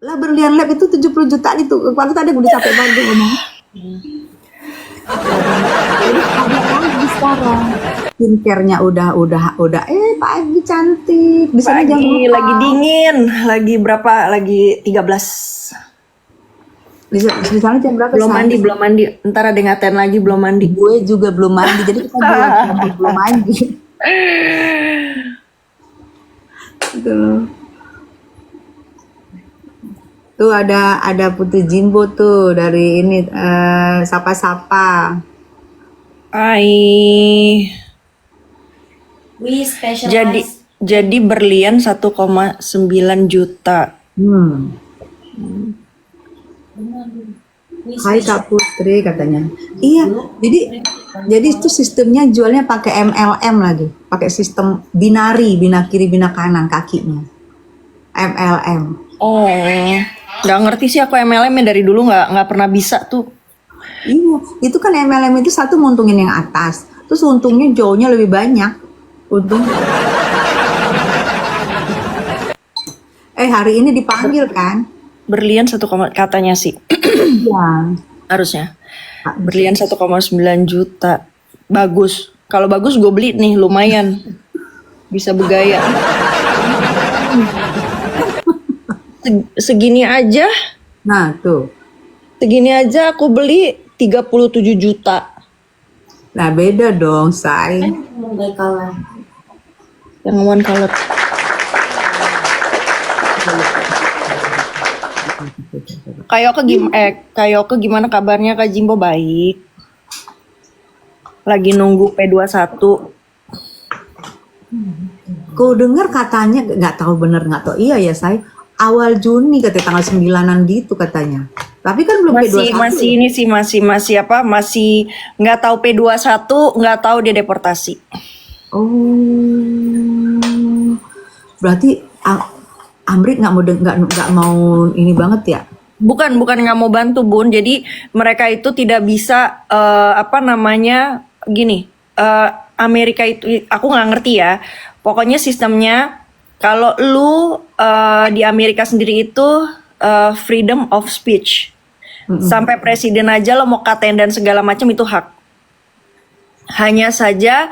Lah berlian lab itu 70 juta itu. Waktu tadi udah capek banget ngomong. Jadi ada lagi sekarang. Skincare-nya udah pagi cantik. Di sana jam Pagi berapa? lagi dingin, lagi berapa? Lagi 13. Di sana jam berapa? Belum Say? mandi, belum mandi. Ntar ada ngatain lagi belum mandi. Gue juga belum mandi. Jadi kita belum mandi. Gitu. Tuh ada Putri Jimbo tuh dari ini sapa-sapa. Hai. We specialize. Jadi berlian 1,9 juta. We Hai Kak Putri katanya. Iya, jadi itu sistemnya jualnya pakai MLM lagi, pakai sistem binari, bina kiri, bina kanan kakinya. MLM. Oh, nggak ngerti sih aku MLM -nya dari dulu nggak pernah bisa tuh. Iya, itu kan MLM itu satu nguntungin yang atas, terus untungnya jauhnya lebih banyak. Untung. Hari ini dipanggil kan? Berlian katanya sih Iya. harusnya. Berlian 1,9 juta. Bagus. Kalau bagus gue beli nih lumayan. Bisa bergaya. Segini aja. Nah tuh. Segini aja aku beli 37 juta. Nah beda dong, Say. Baik kalah. Yang one color. Kayoke gimana kabarnya Kak Jimbo? Baik. Lagi nunggu P21. Kau dengar katanya nggak tahu bener nggak tahu iya ya Say. Awal Juni katanya tanggal 9-an gitu katanya. Tapi kan belum P21. Masih ini sih masih nggak tahu P21, nggak tahu dia deportasi. Oh. Berarti Amrik nggak mau ini banget ya? Bukan nggak mau bantu Bun. Jadi mereka itu tidak bisa gini. Amerika itu aku nggak ngerti ya. Pokoknya sistemnya kalau lu di Amerika sendiri itu freedom of speech. Sampai presiden aja lo mau katain dan segala macam itu hak. Hanya saja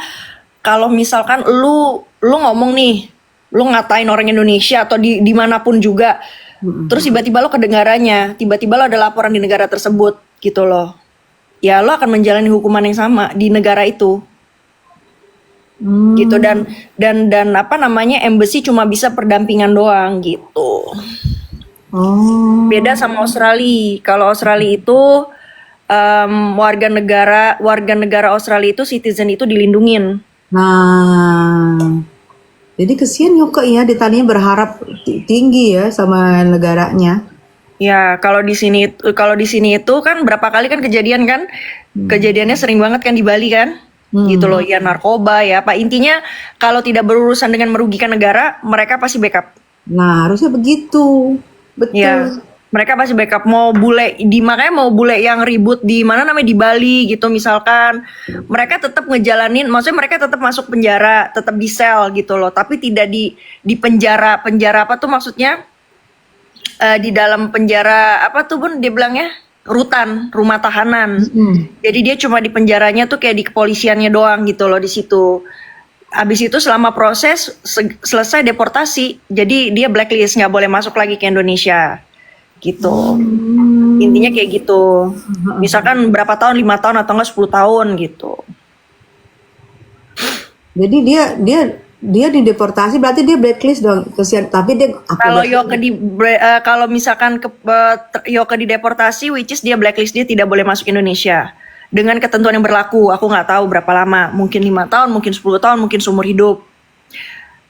kalau misalkan lu ngomong nih, lu ngatain orang Indonesia atau dimanapun juga, terus tiba-tiba lo kedengarannya, tiba-tiba lo ada laporan di negara tersebut gitu loh. Ya lo akan menjalani hukuman yang sama di negara itu. Gitu dan embassy cuma bisa perdampingan doang gitu. Oh. Beda sama Australia. Kalau Australia itu warga negara Australia itu citizen itu dilindungin. Nah, jadi kesian Yoko ya, ditanya berharap tinggi ya sama negaranya. Ya, kalau di sini itu kan berapa kali kan kejadian kan? Kejadiannya sering banget kan di Bali kan? Gitu loh, ya narkoba ya. Pak intinya kalau tidak berurusan dengan merugikan negara, mereka pasti backup. Nah, harusnya begitu. Betul. Ya, mereka pasti backup. Makanya mau bule yang ribut di mana namanya di Bali gitu misalkan, mereka tetap ngejalanin, maksudnya mereka tetap masuk penjara, tetap di sel gitu loh, tapi tidak di penjara apa tuh maksudnya di dalam penjara apa tuh Bun dia bilangnya rutan, rumah tahanan. Jadi dia cuma di penjaranya tuh kayak di kepolisiannya doang gitu loh di situ. Habis itu selama proses selesai deportasi, jadi dia blacklist, nggak boleh masuk lagi ke Indonesia, gitu. Intinya kayak gitu. Misalkan berapa tahun, 5 tahun atau enggak 10 tahun gitu. Jadi dia dideportasi berarti dia blacklist dong. Kesian. Tapi dia Kalau kalau misalkan Yoke dideportasi, which is dia blacklist, dia tidak boleh masuk Indonesia. Dengan ketentuan yang berlaku, aku nggak tahu berapa lama, mungkin 5 tahun, mungkin 10 tahun, mungkin seumur hidup.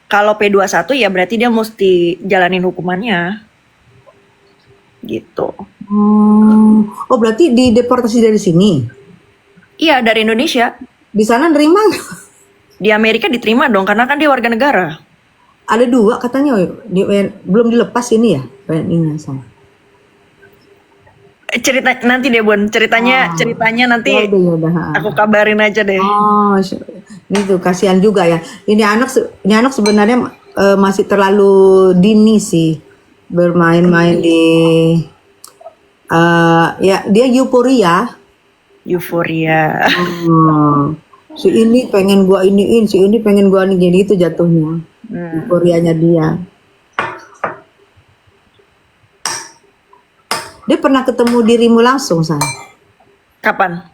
Kalau P21 ya berarti dia mesti jalanin hukumannya. Gitu. Oh, berarti dideportasi dari sini? Iya, dari Indonesia. Di sana nerima nggak? Di Amerika diterima dong, karena kan dia warga negara. Ada 2 katanya, belum dilepas ini ya? WNI-nya sama. Cerita nanti deh Bun, ceritanya nanti Yaudah. aku kabarin aja deh. Oh, ini tuh kasihan juga ya. Ini anak sebenarnya masih terlalu dini sih. bermain-main di ya dia euforia. Euforia. Si ini pengen gua iniin, si ini pengen gua ini, jadi itu jatuhnya. Euforianya dia. Dia pernah ketemu dirimu langsung, Say? Kapan?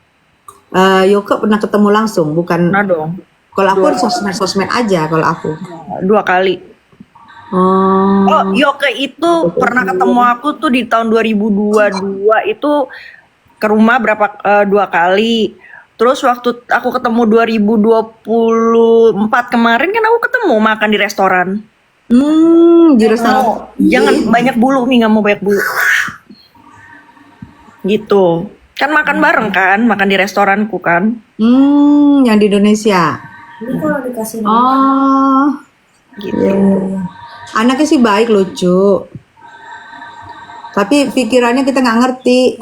Yoka pernah ketemu langsung, bukan? Nah dong. Kalau aku sosmed aja kalau aku. 2 kali. Oh, Yoke itu pernah ketemu aku tuh di tahun 2022 itu ke rumah 2 kali. Terus waktu aku ketemu 2024 kemarin kan aku ketemu makan di restoran. Di restoran. Jangan banyak bulu nih, nggak mau banyak bulu. Gitu. Kan makan bareng kan, makan di restoranku kan. Yang di Indonesia. Ini kalau dikasih Oh, Gitu. iya. Anaknya sih baik, lucu. Tapi pikirannya kita nggak ngerti.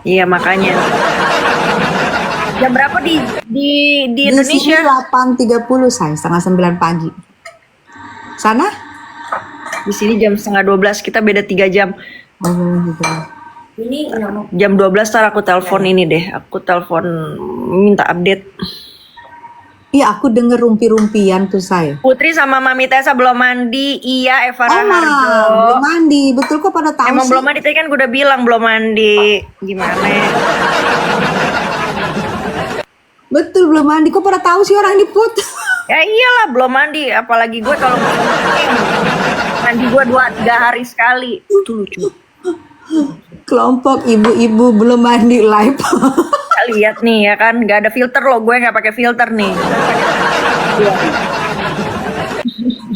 Iya makanya. Jam berapa di Di Indonesia? sini 8.30, Say, setengah 9 pagi. Sana? Di sini jam setengah 12, kita beda 3 jam. Oh, gitu. ini nggak mau. Jam 12 ntar aku telepon ini deh. Aku telepon minta update. Iya, aku denger rumpi-rumpian tuh, Say. Putri sama Mami Tessa belum mandi. Iya, Eva Emang Raharjo. belum mandi, betul kok pada tahu Emang sih. belum mandi, tadi kan gue udah bilang belum mandi. Gimana? Betul belum mandi, kok pada tahu sih orang ini Put. Ya iyalah belum mandi. Apalagi gue kalau mandi gue 2-3 hari sekali. Itu lucu. Kelompok ibu-ibu belum mandi live. Kita lihat nih ya kan, nggak ada filter loh. Gue nggak pakai filter nih.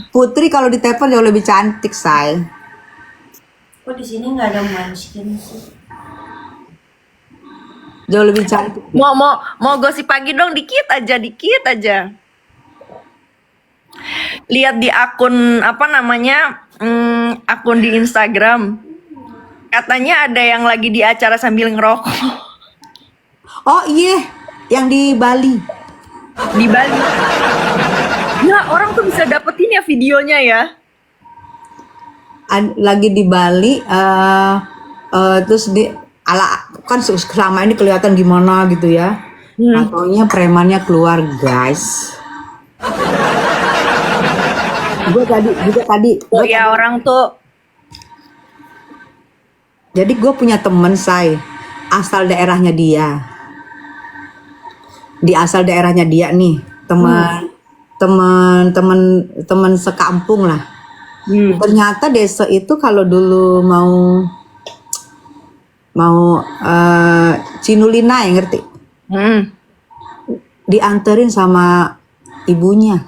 Putri kalau di telepon jauh lebih cantik, Say. Kok di sini nggak ada munchkin sih? Jauh lebih cantik. Mau gosip pagi dong, dikit aja. Lihat di akun apa namanya, akun di Instagram. Katanya ada yang lagi di acara sambil ngerokok Oh iya, yang di Bali. di Bali. Ya orang tuh bisa dapetin ya videonya ya. Lagi di Bali, terus di ala kan selama ini kelihatan gimana gitu ya. Ataunya premannya keluar, guys. Gue tadi. Oh ya orang tuh. Jadi gue punya temen, Say, asal daerahnya dia. Di asal daerahnya dia nih, teman sekampung lah. Ternyata desa itu kalau dulu mau Cinulina ya, ngerti? Dianterin sama ibunya.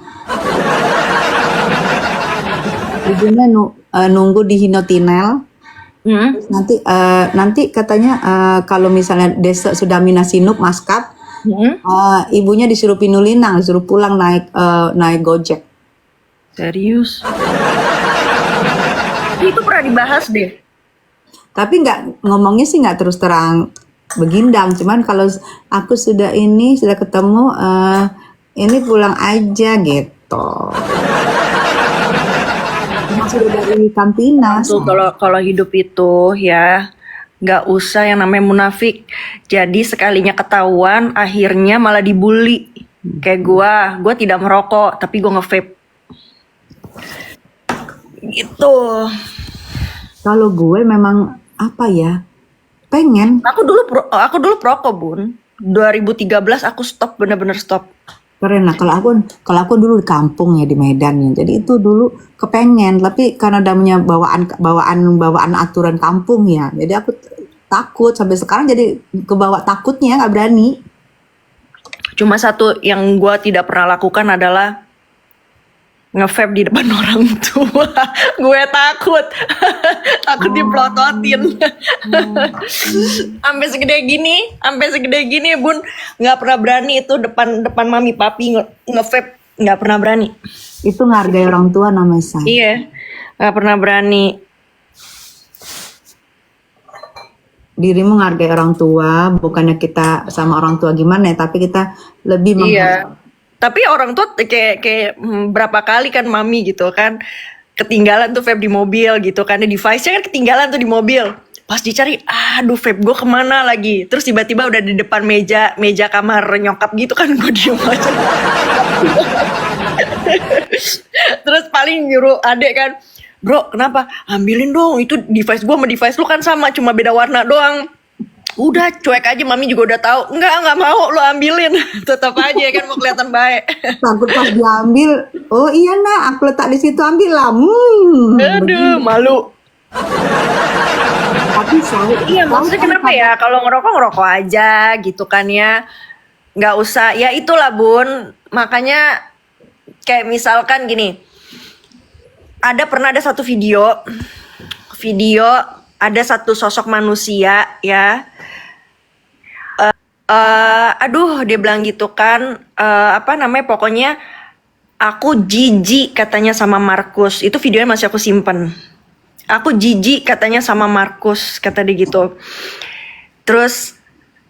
Ibunya nunggu di Hinotinel. Nanti katanya kalau misalnya desa sudah minasinuk maskap, ibunya disuruh pinulinang, disuruh pulang naik Gojek. Serius? Itu pernah dibahas deh. Tapi ngomongnya sih nggak terus terang begindang, cuman kalau aku sudah ketemu, ini pulang aja gitu. Masih dari Kampinas. Tuh kalau hidup itu ya nggak usah yang namanya munafik. Jadi sekalinya ketahuan, akhirnya malah dibully. Kayak gua tidak merokok, tapi gua nge-vape. Gitu. Kalau gue memang apa ya, pengen. Aku dulu perokok, Bun. 2013 aku stop, bener-bener stop. Keren lah. Kalau aku dulu di kampung ya, di Medan ya. Jadi itu dulu kepengen, tapi karena namanya bawaan aturan kampung ya. Jadi aku takut, sampai sekarang jadi kebawa takutnya, nggak berani. Cuma satu yang gue tidak pernah lakukan adalah nge-vape di depan orang tua. Gue takut. Takut diplototin. Sampai segede gini, Bun, nggak pernah berani itu depan mami papi nge-vape, nggak pernah berani. Itu ngehargai orang tua namanya, Say. Iya, nggak pernah berani. Dirimu menghargai orang tua, bukannya kita sama orang tua gimana ya, tapi kita lebih Iya. Tapi orang tua kayak berapa kali kan mami gitu kan ketinggalan tuh vape di mobil gitu kan, device-nya kan ketinggalan tuh di mobil. Pas dicari, aduh vape gue kemana lagi? Terus tiba-tiba udah di depan meja kamar nyokap gitu kan, gue diem aja. Terus paling nyuruh adek kan, bro kenapa? Ambilin dong, itu device gue sama device lu kan sama, cuma beda warna doang. Udah cuek aja, mami juga udah tahu. Nggak mau, lu ambilin. Tetap aja kan mau kelihatan baik. Takut pas diambil, oh iya nak, aku letak di situ, ambil lah. Aduh, malu. Tapi saya, Iya, maksudnya kenapa ya? Kalau ngerokok aja gitu kan ya. Nggak usah, ya itulah Bun. Makanya kayak misalkan gini. Pernah ada satu video ada satu sosok manusia ya. Aduh, dia bilang gitu kan, apa namanya, pokoknya aku jijik katanya sama Markus. Itu videonya masih aku simpen. Aku jijik katanya sama Markus, kata dia gitu. Terus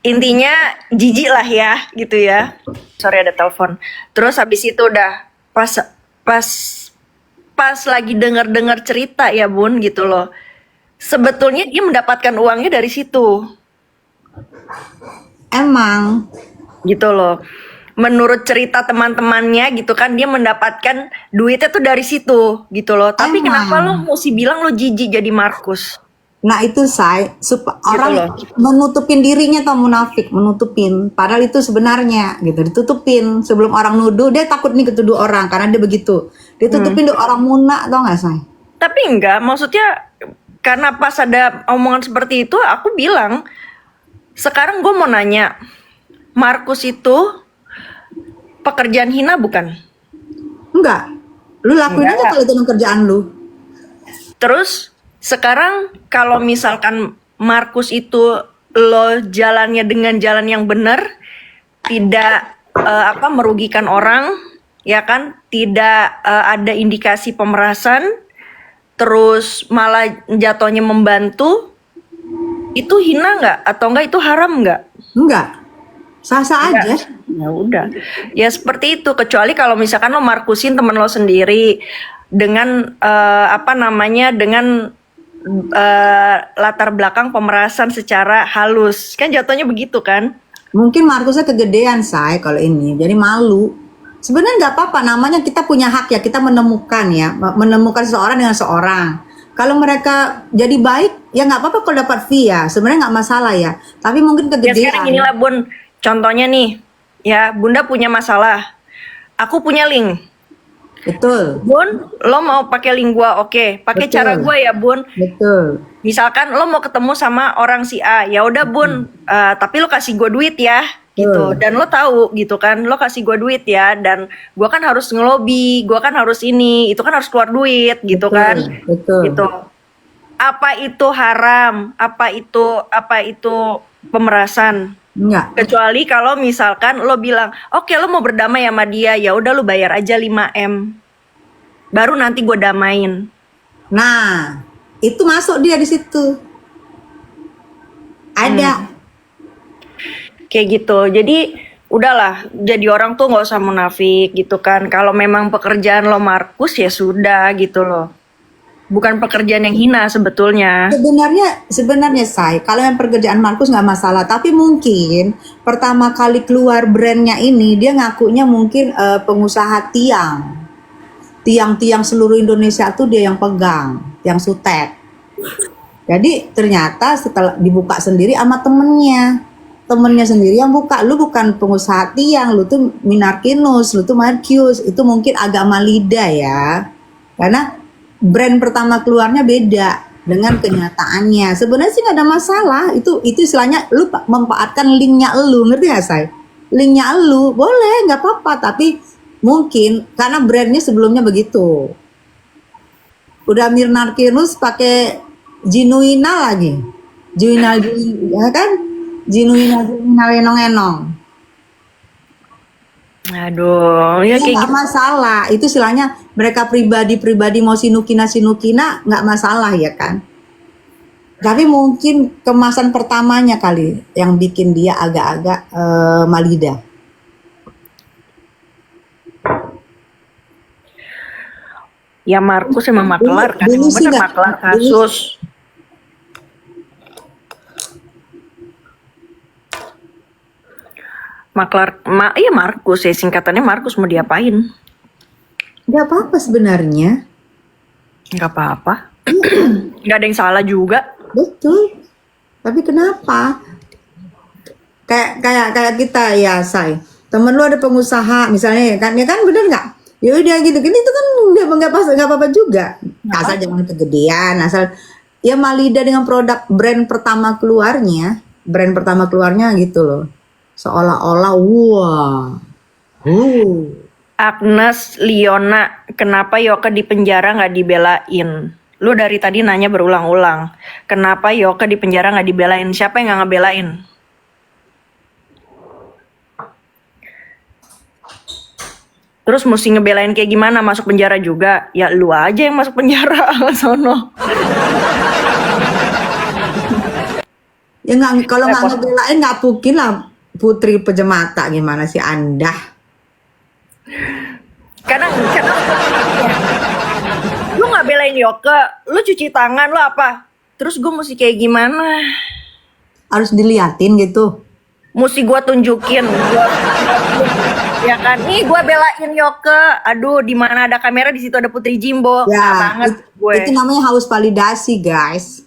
intinya jijik lah ya, gitu ya. Sorry ada telepon. Terus habis itu udah pas lagi dengar cerita ya Bun gitu loh. Sebetulnya dia mendapatkan uangnya dari situ. emang Gitu loh. Menurut cerita teman-temannya gitu kan, dia mendapatkan duitnya tuh dari situ gitu loh. Tapi Emang. kenapa lo mesti bilang lo jijik jadi Markus? Nah itu say, orang loh. menutupin dirinya atau munafik, menutupin. Padahal itu sebenarnya gitu, ditutupin sebelum orang nuduh. Dia takut nih ketuduh orang karena dia begitu. Ditutupin orang munak, tau nggak say? Tapi enggak, maksudnya karena pas ada omongan seperti itu, aku bilang, sekarang gue mau nanya, Markus itu pekerjaan hina bukan? Enggak, lu lakuin Enggak. aja kalau itu kerjaan lu. Terus sekarang kalau misalkan Markus itu lo jalannya dengan jalan yang benar, tidak merugikan orang, ya kan? Tidak ada indikasi pemerasan, terus malah jatuhnya membantu, itu hina nggak? Atau enggak itu haram nggak? Enggak, sah-sah aja. Ya udah, ya seperti itu. Kecuali kalau misalkan lo markusin temen lo sendiri dengan dengan latar belakang pemerasan secara halus, kan jatuhnya begitu kan? Mungkin Markusnya kegedean say kalau ini, jadi malu. Sebenarnya nggak apa-apa, namanya kita punya hak ya, kita menemukan seseorang dengan seorang. Kalau mereka jadi baik, ya nggak apa-apa kalau dapat fee ya, sebenarnya nggak masalah ya. Tapi mungkin Ya kegedean. sekarang inilah Bun, contohnya nih, ya Bunda punya masalah, aku punya link. Betul, Bun, lo mau pakai link gua, oke. Pakai Betul. cara gua ya, Bun. betul. Misalkan lo mau ketemu sama orang si A, ya udah Bun, tapi lo kasih gua duit ya, gitu. Dan lo tahu gitu kan, lo kasih gua duit ya, dan gua kan harus ngelobi, gua kan harus ini, itu kan harus keluar duit, gitu Betul, kan? betul. Gitu. Apa itu haram? Apa itu pemerasan? Enggak. Kecuali kalau misalkan lo bilang, oke lo mau berdamai sama dia, ya udah lo bayar aja 5M. Baru nanti gue damain. Nah, itu masuk dia di situ. Ada. Kayak gitu. Jadi udahlah, jadi orang tuh nggak usah munafik gitu kan. Kalau memang pekerjaan lo Markus ya sudah gitu loh. Bukan pekerjaan yang hina sebetulnya. Sebenarnya say, kalau yang pekerjaan Markus nggak masalah, tapi mungkin pertama kali keluar brandnya ini dia ngakunya mungkin pengusaha tiang seluruh Indonesia tuh dia yang pegang, yang sutek. Jadi ternyata setelah dibuka sendiri sama temennya sendiri yang buka. Lu bukan pengusaha tiang, lu tuh Minarkinus, lu tuh Markius, itu mungkin agak malida ya, karena brand pertama keluarnya beda dengan kenyataannya. Sebenarnya sih nggak ada masalah. Itu istilahnya lu memanfaatkan linknya lu, ngerti gak say? Linknya lu boleh, nggak apa-apa. Tapi mungkin karena brandnya sebelumnya begitu. Udah Mirnarkinus pakai Jinuina lagi, Jinuina ya kan? Jinuina enong-enong. Aduh, ya Ya kayak nggak gitu. masalah. Itu istilahnya mereka pribadi mau sinukina nggak masalah ya kan. Tapi mungkin kemasan pertamanya kali yang bikin dia agak-agak malida. Ya Markus emang makelar kan, Dulu emang sih bener nggak, makelar dulu kasus. Iya Markus ya, singkatannya Markus, mau diapain? nggak apa-apa sebenarnya. Nggak apa-apa. Iya, Nggak ada yang salah juga. betul. Tapi kenapa? Kayak kita ya, Say. Temen lu ada pengusaha misalnya ya kan bener nggak? Ya udah gitu, gini itu kan nggak apa-apa juga. Asal jangan kegedean, asal ya Malida dengan produk brand pertama keluarnya gitu loh. Seolah-olah wah. Agnes Liona, kenapa Yoke di penjara nggak dibelain? Lu dari tadi nanya berulang-ulang. Kenapa Yoke di penjara nggak dibelain? Siapa yang nggak ngebelain? Terus mesti ngebelain kayak gimana? Masuk penjara juga? Ya lu aja yang masuk penjara, sono. Ya nggak, kalau nggak Repot. ngebelain nggak mungkin lah Putri Pejemata, gimana sih Anda? Kadang lu nggak belain Yoke, lu cuci tangan, lu apa? Terus gue mesti kayak gimana? Harus diliatin gitu. Mesti gue tunjukin, ya kan? Nih gue belain Yoke. Aduh, di mana ada kamera di situ ada Putri Jimbo. Nggak Ya, banget gue. itu namanya haus validasi, guys.